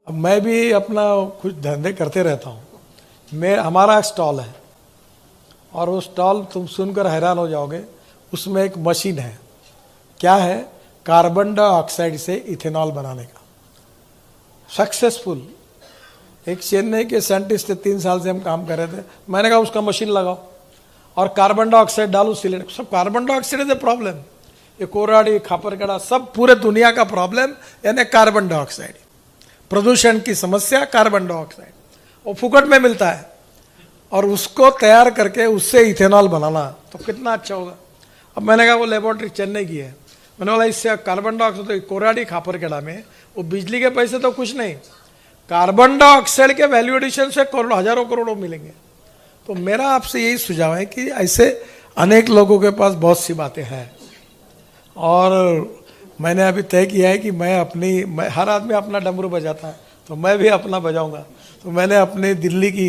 अब मैं भी अपना कुछ धंधे करते रहता हूँ। हमारा स्टॉल है और वो स्टॉल तुम सुनकर हैरान हो जाओगे। उसमें एक मशीन है, क्या है, कार्बन डाइऑक्साइड से इथेनॉल बनाने का। सक्सेसफुल। एक चेन्नई के साइंटिस्ट थे, 3 साल से हम काम कर रहे थे। मैंने कहा उसका मशीन लगाओ और कार्बन डाइऑक्साइड डालो सिलेंडर। सब carbon dioxide is a problem. ये कोराडी, खापरगड़ा, सब पूरे दुनिया का प्रॉब्लम यानी कार्बन डाइऑक्साइड। प्रदूषण की समस्या कार्बन डाइऑक्साइड, वो फुकट में मिलता है और उसको तैयार करके उससे इथेनॉल बनाना तो कितना अच्छा होगा। अब मैंने कहा वो लेबोरेटरी चेन्नई की है। मैंने बोला इससे कार्बन डाइऑक्साइड, तो कोराडी खापरगड़ा में वो बिजली के पैसे तो कुछ नहीं, कार्बन डाइऑक्साइड के वैल्यू एडिशन से करोड़ों हजारों करोड़ों मिलेंगे। तो मेरा आपसे यही सुझाव है कि ऐसे अनेक लोगों के पास बहुत सी बातें हैं और मैंने अभी तय किया है कि मैं हर आदमी अपना डमरू बजाता है तो मैं भी अपना बजाऊंगा। तो मैंने अपने दिल्ली की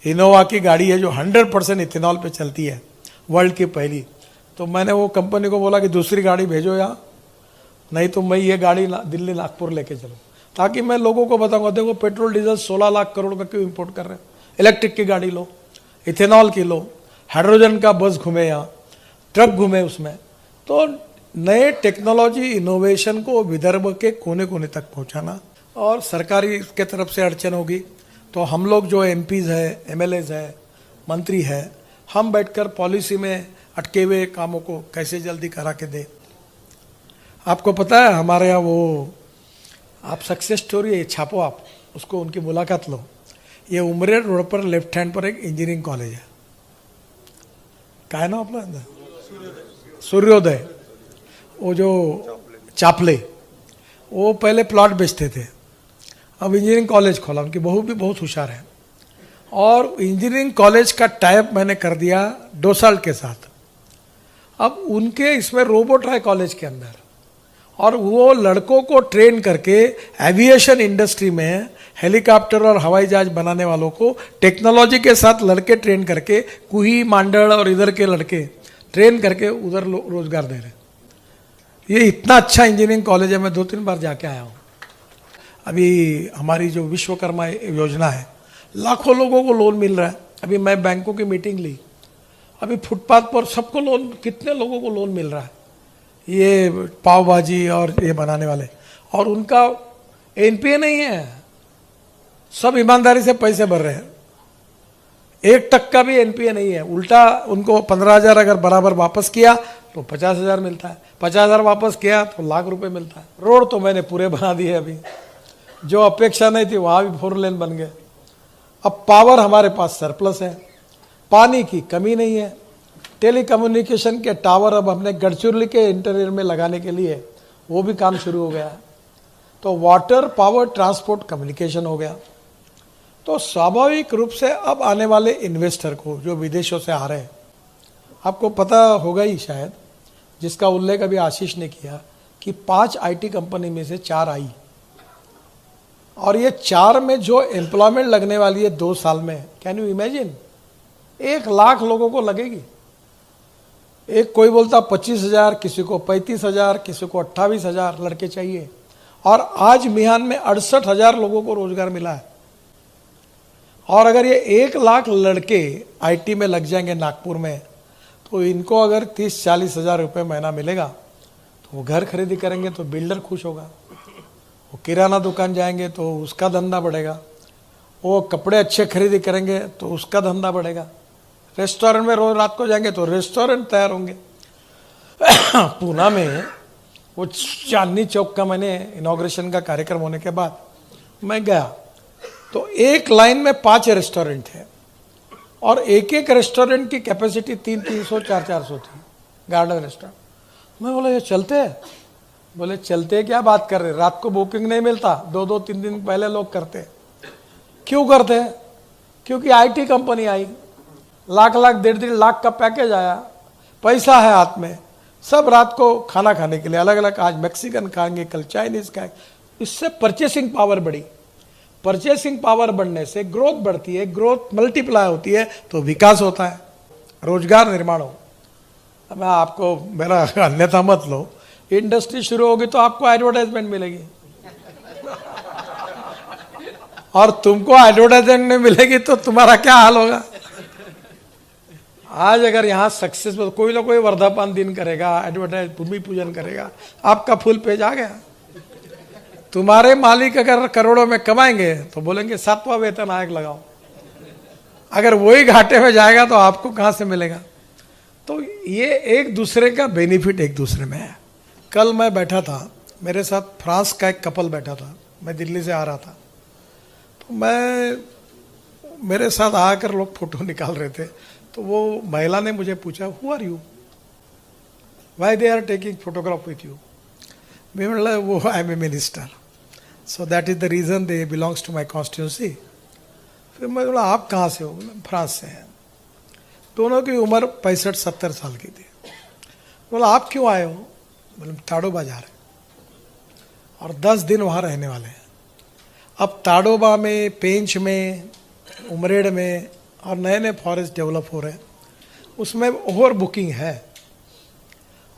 इनोवा की गाड़ी है जो 100% इथेनॉल पे चलती है, वर्ल्ड की पहली। तो मैंने वो कंपनी को बोला कि दूसरी गाड़ी भेजो यहाँ, नहीं तो मैं ये गाड़ी दिल्ली नागपुर लेके चलूँ, ताकि मैं लोगों को बताऊंगा देखो पेट्रोल डीजल 16 लाख करोड़ का क्यों इंपोर्ट कर रहे हैं। इलेक्ट्रिक की गाड़ी लो, इथेनॉल की लो, हाइड्रोजन का बस घूमे, यहाँ ट्रक घूमे उसमें। तो नए टेक्नोलॉजी इनोवेशन को विदर्भ के कोने कोने तक पहुंचाना। और सरकारी के तरफ से अड़चन होगी तो हम लोग जो एमपीज है, एमएलएज है, मंत्री है, हम बैठकर पॉलिसी में अटके हुए कामों को कैसे जल्दी करा के दें। आपको पता है हमारे यहाँ वो, आप सक्सेस स्टोरी है छापो, आप उसको उनकी मुलाकात लो। ये उमरेड रोड पर लेफ्ट हैंड पर एक इंजीनियरिंग कॉलेज है, क्या है ना अपना, सूर्योदय। वो जो चापले, वो पहले प्लॉट बेचते थे, अब इंजीनियरिंग कॉलेज खोला। उनकी बहू भी बहुत होशियार है और इंजीनियरिंग कॉलेज का टाइप मैंने कर दिया 2 साल के साथ। अब उनके इसमें रोबोट है कॉलेज के अंदर और वो लड़कों को ट्रेन करके एविएशन इंडस्ट्री में हेलीकॉप्टर और हवाई जहाज बनाने वालों को टेक्नोलॉजी के साथ लड़के ट्रेन करके, कुही, मांडल और इधर के लड़के ट्रेन करके उधर रोजगार दे रहे। ये इतना अच्छा इंजीनियरिंग कॉलेज है, मैं 2-3 बार जाके आया हूँ। अभी हमारी जो विश्वकर्मा योजना है, लाखों लोगों को लोन मिल रहा है। अभी मैं बैंकों की मीटिंग ली, अभी फुटपाथ पर सबको लोन, कितने लोगों को लोन मिल रहा है, ये पाव भाजी और ये बनाने वाले, और उनका एनपीए नहीं है, सब ईमानदारी से पैसे भर रहे हैं। 1% का भी एनपीए नहीं है। उल्टा उनको 15,000 अगर बराबर वापस किया तो 50,000 मिलता है, 50,000 वापस किया तो लाख रुपए मिलता है। रोड तो मैंने पूरे बना दिए, अभी जो अपेक्षा नहीं थी वहाँ भी 4 लेन बन गए। अब पावर हमारे पास सरप्लस है, पानी की कमी नहीं है। टेलीकम्युनिकेशन के टावर अब हमने गढ़चिरौली के इंटीरियर में लगाने के लिए वो भी काम शुरू हो गया है। तो वाटर, पावर, ट्रांसपोर्ट, कम्युनिकेशन हो गया। तो स्वाभाविक रूप से अब आने वाले इन्वेस्टर को जो विदेशों से आ रहे हैं, आपको पता होगा ही शायद, जिसका उल्लेख अभी आशीष ने किया कि 5 आईटी कंपनी में से 4 आई और ये 4 में जो एम्प्लॉयमेंट लगने वाली है 2 साल में, कैन यू इमेजिन, 1 लाख लोगों को लगेगी। एक कोई बोलता 25,000, किसी को 35,000, किसी को 28,000 लड़के चाहिए। और आज मिहान में 68,000 लोगों को रोजगार मिला है। और अगर ये 1 लाख लड़के आईटी में लग जाएंगे नागपुर में, तो इनको अगर 30-40 हज़ार रुपये महीना मिलेगा तो वो घर खरीदी करेंगे तो बिल्डर खुश होगा, वो किराना दुकान जाएंगे तो उसका धंधा बढ़ेगा, वो कपड़े अच्छे खरीदी करेंगे तो उसका धंधा बढ़ेगा, रेस्टोरेंट में रोज रात को जाएंगे तो रेस्टोरेंट तैयार होंगे। पूना में वो चांदनी चौक का मैंने इनॉग्रेशन का कार्यक्रम होने के बाद मैं गया तो एक लाइन में 5 रेस्टोरेंट है और एक रेस्टोरेंट की कैपेसिटी 300-400 थी, गार्डन रेस्टोरेंट। मैं बोला ये चलते हैं? बोले चलते क्या बात कर रहे, रात को बुकिंग नहीं मिलता, 2-3 दिन पहले लोग करते। क्यों करते हैं? क्योंकि आईटी कंपनी आई, लाख 1.5 लाख का पैकेज आया, पैसा है हाथ में, सब रात को खाना खाने के लिए अलग अलग, आज मैक्सिकन खाएंगे, कल चाइनीज खाएंगे। इससे परचेसिंग पावर बढ़ी। परचेसिंग पावर बढ़ने से ग्रोथ बढ़ती है, ग्रोथ मल्टीप्लाई होती है तो विकास होता है, रोजगार निर्माण हो। मैं आपको, मेरा अन्यथा मत लो, इंडस्ट्री शुरू होगी तो आपको एडवर्टाइजमेंट मिलेगी। और तुमको एडवर्टाइजमेंट नहीं मिलेगी तो तुम्हारा क्या हाल होगा। आज अगर यहाँ सक्सेसफुल कोई ना कोई वर्धापन दिन करेगा, एडवर्टाइज भूमि पूजन करेगा, आपका फुल पेज आ गया। तुम्हारे मालिक अगर करोड़ों में कमाएंगे तो बोलेंगे 7वां वेतन आयोग लगाओ। अगर वही घाटे में जाएगा तो आपको कहाँ से मिलेगा। तो ये एक दूसरे का बेनिफिट एक दूसरे में है। कल मैं बैठा था, मेरे साथ फ्रांस का एक कपल बैठा था, मैं दिल्ली से आ रहा था, तो मेरे साथ आकर लोग फोटो निकाल रहे थे। तो वो महिला ने मुझे पूछा, who are you, why they are taking photograph with you. मैं बोला वो I am a minister, so that is the reason they belongs to my constituency. फिर मैं बोला आप कहाँ से हो, फ्रांस से हैं। दोनों की उम्र 65-70 साल की थी। बोला आप क्यों आए हो, बोले ताड़ोबा जा रहे और 10 दिन वहाँ रहने वाले हैं। अब ताड़ोबा में, पेंच में, उमरेड में और नए नए फॉरेस्ट डेवलप हो रहे हैं, उसमें ओवर बुकिंग है।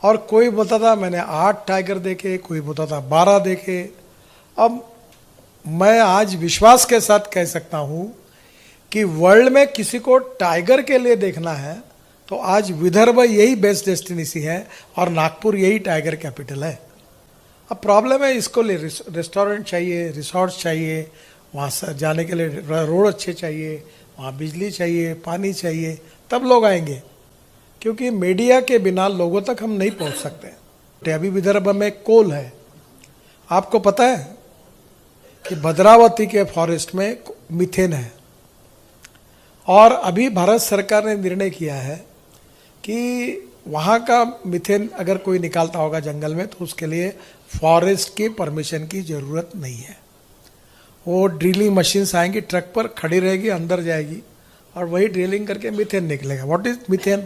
और कोई बोलता था मैंने 8 टाइगर देखे, कोई बोलता था 12 देखे। अब मैं आज विश्वास के साथ कह सकता हूँ कि वर्ल्ड में किसी को टाइगर के लिए देखना है तो आज विदर्भ यही बेस्ट डेस्टिनेशन है और नागपुर यही टाइगर कैपिटल है। अब प्रॉब्लम है, इसको लिए रेस्टोरेंट चाहिए, रिसोर्ट्स चाहिए, वहाँ से जाने के लिए रोड अच्छे चाहिए, वहाँ बिजली चाहिए, पानी चाहिए, तब लोग आएंगे। क्योंकि मीडिया के बिना लोगों तक हम नहीं पहुँच सकते। अभी विदर्भ में कोल है, आपको पता है कि भद्रावती के फॉरेस्ट में मीथेन है। और अभी भारत सरकार ने निर्णय किया है कि वहाँ का मीथेन अगर कोई निकालता होगा जंगल में तो उसके लिए फॉरेस्ट के परमिशन की ज़रूरत नहीं है। वो ड्रिलिंग मशीन्स आएंगी, ट्रक पर खड़ी रहेगी, अंदर जाएगी और वही ड्रिलिंग करके मीथेन निकलेगा। What is methane?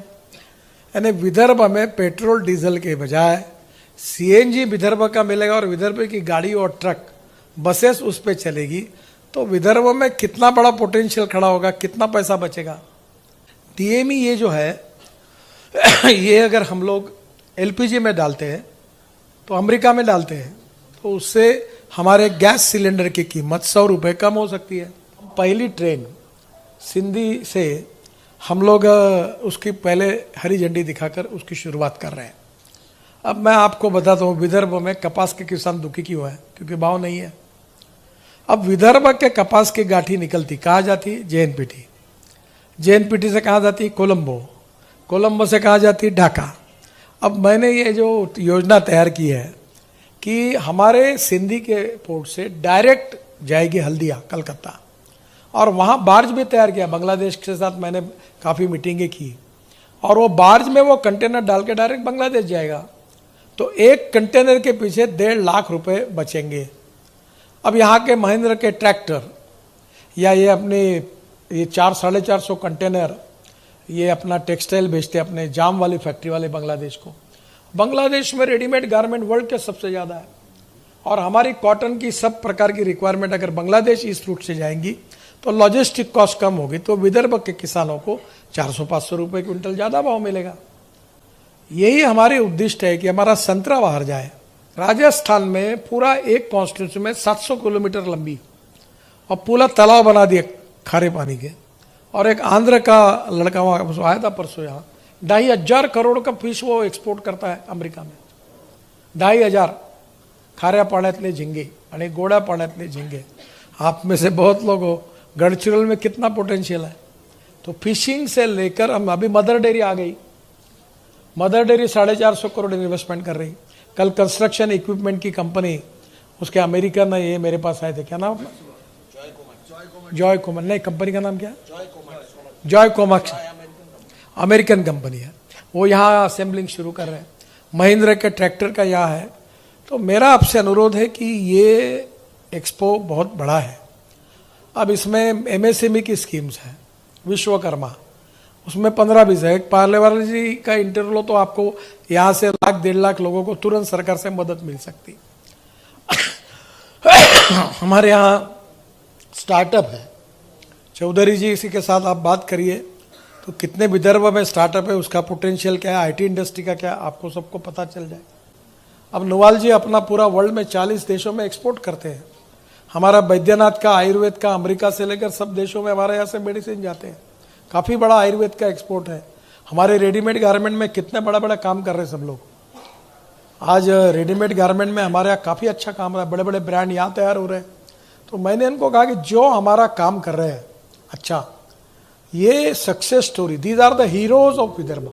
यानी विदर्भ में पेट्रोल डीजल के बजाय सीएनजी विदर्भ का मिलेगा और विदर्भ की गाड़ी और ट्रक बसेस उस पर चलेगी। तो विदर्भ में कितना बड़ा पोटेंशियल खड़ा होगा, कितना पैसा बचेगा। डीएमई ये जो है ये अगर हम लोग एलपीजी में डालते हैं तो अमेरिका में डालते हैं तो उससे हमारे गैस सिलेंडर की कीमत 100 रुपये कम हो सकती है। पहली ट्रेन सिंधी से हम लोग उसकी पहले हरी झंडी दिखाकर उसकी शुरुआत कर रहे हैं। अब मैं आपको बताता हूँ विदर्भ में कपास के किसान दुखी क्यों है, क्योंकि भाव नहीं है। अब विदर्भ के कपास की गाठी निकलती कहाँ जाती? जेएनपीटी। जेएनपीटी से कहाँ जाती? कोलंबो। कोलंबो से कहाँ जाती? ढाका। अब मैंने ये जो योजना तैयार की है कि हमारे सिंधी के पोर्ट से डायरेक्ट जाएगी हल्दिया कलकत्ता, और वहाँ बार्ज भी तैयार किया। बांग्लादेश के साथ मैंने काफ़ी मीटिंगें की और वो बार्ज में वो कंटेनर डाल के डायरेक्ट बांग्लादेश जाएगा। तो एक कंटेनर के पीछे 1.5 लाख रुपए बचेंगे। अब यहाँ के महिंद्रा के ट्रैक्टर या ये अपने ये 400-450 कंटेनर ये अपना टेक्सटाइल बेचते अपने जाम वाली फैक्ट्री वाले बांग्लादेश को। बांग्लादेश में रेडीमेड गारमेंट वर्ल्ड के सबसे ज़्यादा है और हमारी कॉटन की सब प्रकार की रिक्वायरमेंट अगर बांग्लादेश इस रूट से जाएंगी तो लॉजिस्टिक कॉस्ट कम होगी, तो विदर्भ के किसानों को 400-500 रुपये क्विंटल ज़्यादा भाव मिलेगा। यही हमारी उद्दिष्ट है कि हमारा संतरा बाहर जाए। राजस्थान में पूरा एक कॉन्स्टिट्यूंसी में 700 किलोमीटर लंबी और पूरा तालाब बना दिए खारे पानी के। और एक आंध्र का लड़का वहाँ आया था परसों, यहाँ 2,500 करोड़ का फिश वो एक्सपोर्ट करता है अमेरिका में। 2,500 खाऱ्या पाण्यातले झिंगे आणि गोड्या पाण्यातले झिंगे। आप में से बहुत लोग हो, गढ़चिरोली में कितना पोटेंशियल है। तो फिशिंग से लेकर हम अभी मदर डेयरी आ गई। मदर डेयरी 450 करोड़ इन्वेस्टमेंट कर रही। कल कंस्ट्रक्शन इक्विपमेंट की कंपनी उसके अमेरिकन ये मेरे पास आए थे, क्या नाम? जॉय कोमल। नहीं, कंपनी का नाम क्या? जॉय कोमक्स, अमेरिकन कंपनी है। वो यहाँ असेंबलिंग शुरू कर रहे हैं। महिंद्रा के ट्रैक्टर का यहाँ है। तो मेरा आपसे अनुरोध है कि ये एक्सपो बहुत बड़ा है। अब इसमें एमएसएमई की स्कीम्स है, विश्वकर्मा, उसमें 15-20 है। एक पार्लेवाल जी का इंटरव्यू लो तो आपको यहाँ से 1-1.5 लाख लोगों को तुरंत सरकार से मदद मिल सकती। हमारे यहाँ स्टार्टअप है, चौधरी जी इसी के साथ आप बात करिए तो कितने विदर्भ में स्टार्टअप है, उसका पोटेंशियल क्या है, आईटी इंडस्ट्री का क्या, आपको सबको पता चल जाए। अब नवाल जी अपना पूरा वर्ल्ड में 40 देशों में एक्सपोर्ट करते हैं। हमारा बैद्यनाथ का, आयुर्वेद का, अमेरिका से लेकर सब देशों में हमारे यहाँ से मेडिसिन जाते हैं। काफ़ी बड़ा आयुर्वेद का एक्सपोर्ट है। हमारे रेडीमेड गारमेंट में कितने बड़ा बड़ा काम कर रहे हैं सब लोग। आज रेडीमेड गारमेंट में हमारे यहाँ काफ़ी अच्छा काम हो रहा है, बड़े बड़े ब्रांड यहाँ तैयार हो रहे हैं। तो मैंने इनको कहा कि जो हमारा काम कर रहे हैं अच्छा, ये success story, these are the heroes of Vidarbha.